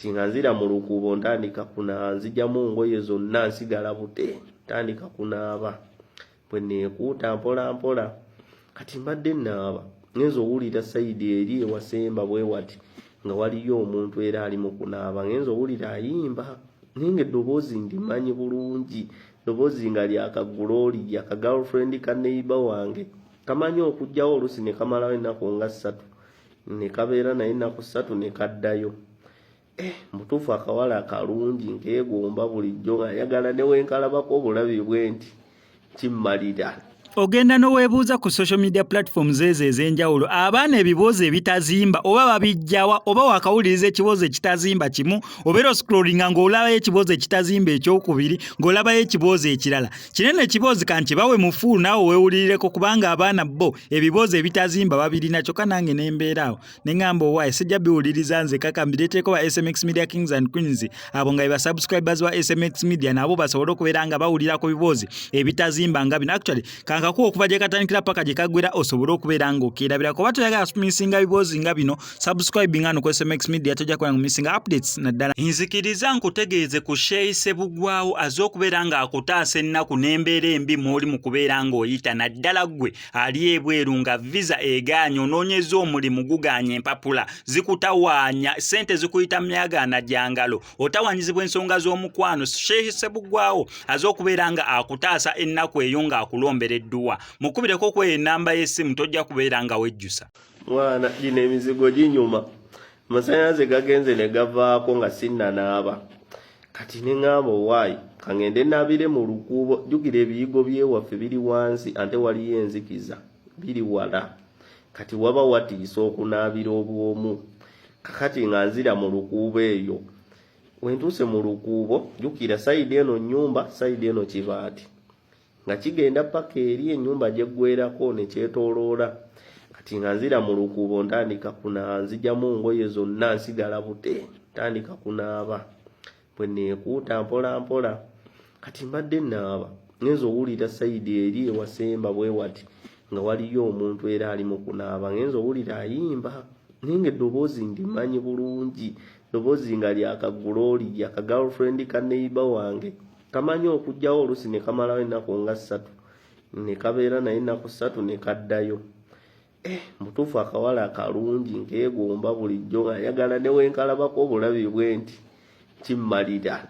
kati nga nzira mu lukuubo ntandika kunaaba, nzigyamu ngoye zonna nsigala bute ntandika kunaaba. Bwe neekuuta mpola mpola kati mbadde naaba ngenza owulira sayidi eri ewasemba bwe wati nga waliyo omuntu era ali mu kunaaba, ngenza owulira ayimba naye nga eddoboozi ndimanyi bulungi, eddoboozi nga lyakaguloli lyaka girlfriend ka neighbor wange kamanyi okujjawo olusi ne kamalawo ennaku nga 3 ne kabeera naye ennaku 3 ne kaddayo. Mutuufu akawala akalungi nkeegomba bulijjo nga ayagala ne wenkalabako obulabi bwe nti kimmalira. Ogenda n'oweebuuza ku social media platforms ezo ez'enjawulo abaana ebibuuzo ebitazimba oba babijjawa oba wakawuliriza ekibuuzo ekitazimba kimu obeera oscrollinga ng'olabayo ekibuuzo ekitazimba ekyokubiri ng'olabayo ekibuuzo ekirala. Kinene ekibuuzo kanti bawe mufuulu naawe weewulirireko kubanga abaana bo ebibuuzo ebitazimba babirina kyokka nange ne mbeeraawo ne ŋŋamba owaaye sijja biwuliriza nze kaka mbireeteeko ba SMX Media Kings and Queens abo nga be subscribers ba SMX Media nabo basobole okubeera nga bawulira ku bibuuzo ebitazimba nga bino. Actually kankako okuva gye katandikira paka gye kaggwera osobole okubeera ng'okeerabira. Kuba toyagala kumisinga bibuuzo nga bino, subscribing hano ku SMX Media tojja kubeera ng'omisinga updates naddala. Nzikiriza nkutegeeze ku Sheyi Ssebugwawo azze okubeera ng'akutaasa ennaku n'embeera embi mw'oli mu kubeera ng'oyita naddala ggwe ali ebweru nga visa egaanye onoonyeza omulimu gugaanye empapula zikutawaanya ssente zikuyita myagaana gya ngalo otawanyizibwa ensonga z'omukwano. Sheyi Ssebugwawo azze okubeera nga akutaasa ennaku eyo ng'akulombera edduwa. Mukubireko ku enamba y'essimu tojja kubeera nga wejjusa. Mwana gino emizigo ginyuma, amasannyalaze gagenze ne gavaako nga sinnanaaba. Kati ne ŋŋamba owaayi kangende naabire mu lukuubo, jjukira ebiyigo byewaffe biri wansi ate waliyo enzikiza biri wala, kati waba watiisa okunaabira obwomu. Kakati nga nzira mu lukuubo eyo, wentuuse mu lukuubo jjukira sayidi eno nnyumba, sayidi eno kibaati nga kigenda paka eri ennyumba gye ggwerako ne kyetooloola. Kati nga nzira mu lukuubo ntandika kunaaba, nzigyamu ngoye zonna nsigala bute ntandika kunaaba. Bwe neekuuta mpola mpola kati mbadde naaba ngenza owulira sayidi eri ewasemba bwe wati nga waliyo omuntu era ali mu kunaaba, ngenza owulira ayimba naye nga eddoboozi ndimanyi bulungi, eddoboozi nga lyakaguloli lyaka girlfriend ka neighbor wange kamanyi okujjawo olusi ne kamalawo ennaku nga 3 ne kabeera naye ennaku 3 ne kaddayo. Mutuufu akawala akalungi nkeegomba bulijjo nga ayagala ne wenkalabako obulabi bwe nti kimmalira.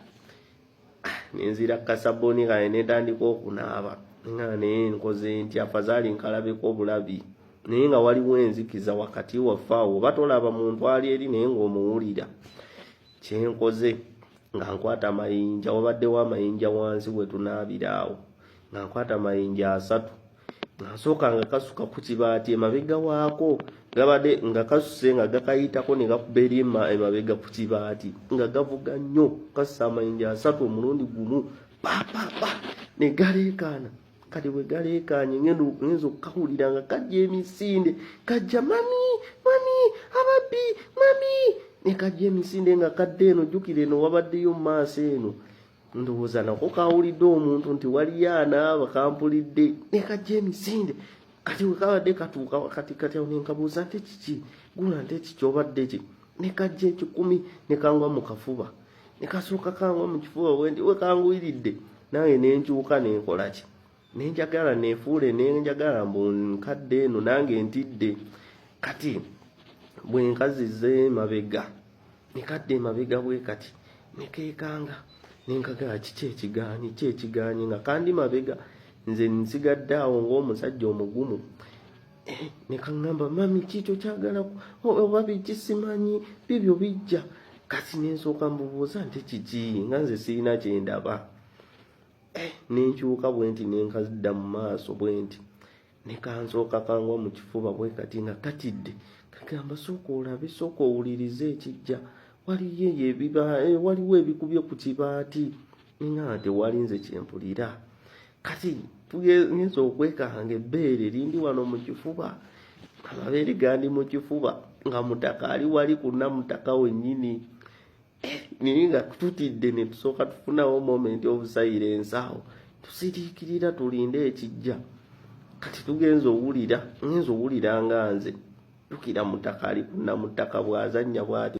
Nenzira kasabbooni kaye ne ntandika okunaaba nga naye nkoze nti afazaali nkalabeko obulabi naye nga waliwo enzikiza wakati waffe awo oba tolaba muntu ali eri naye ng'omuwulira. Kyenkoze nga nkwata amayinja, wabaddewo amayinja wansi we tunaabira awo, nga nkwata amayinja 3 nga nsooka nga kasuka ku kibaati emabega waako gabadde nga kasuse nga gakayitako ne gakuba eri emabega ku kibaati nga gavuga nnyo. Kasusa amayinja 3 omulundi gumu pa ne galeekaana. Kati bwe galeekaanye ngenza okukawulira nga kajja emisinde, kajja mami ababbi mami ne kajja emisinde nga kadde eno. Jjukira eno wabaddeyo mu maaso eno, ndowooza nako kawulidde omuntu nti waliyo anaaba kampulidde ne kajja emisinde. Kati we kabadde katuuka wakati awo ne nkabuuza nti kiki gula nti kiki obadde ki, ne kajja 10 ne kangwa mu kafuba, ne kasooka kangwa mu kifuba bwe nti we kanguyiridde nange ne nkyuka ne nkola ki, ne njagala neefuule ne njagala mbu nkadde eno nange ntidde. Kati bwe nkazize emabega ne kadde emabega bwe kati ne keekanga ne nkagala kiki ekigaanyi nga kandi mabega nze nsigadde awo ng'omusajja omugumu. Ne kaŋŋamba mami kikyo kyagala oba biki simanyi bibyo bijja. Kati ne nsooka mbubuuza nti kiki nga nze sirina kye ndaba. Ne nkyuka bwe nti ne nkazidda mu maaso bwe nti ne kansooka kangwa mu kifuba bwe kati nga katidde. Kagamba sooka olabe, sooka owulirize ekijja, waliwo ebikubye ku kibaati. Nga tewali nze kyempulira. Kati ngenza okwekanga ebbeere lindi wano mu kifuba, amabeere gandi mu kifuba nga mutaka ali wali kuna mutaka wennyini. Naye nga tutidde ne tusooka tufunawo moment of silence awo tusiriikirira tulinde ekijja. Kati ngenza owulira nga nze jjukira mutaka ali kuna mutaka bw'azannya bw'ati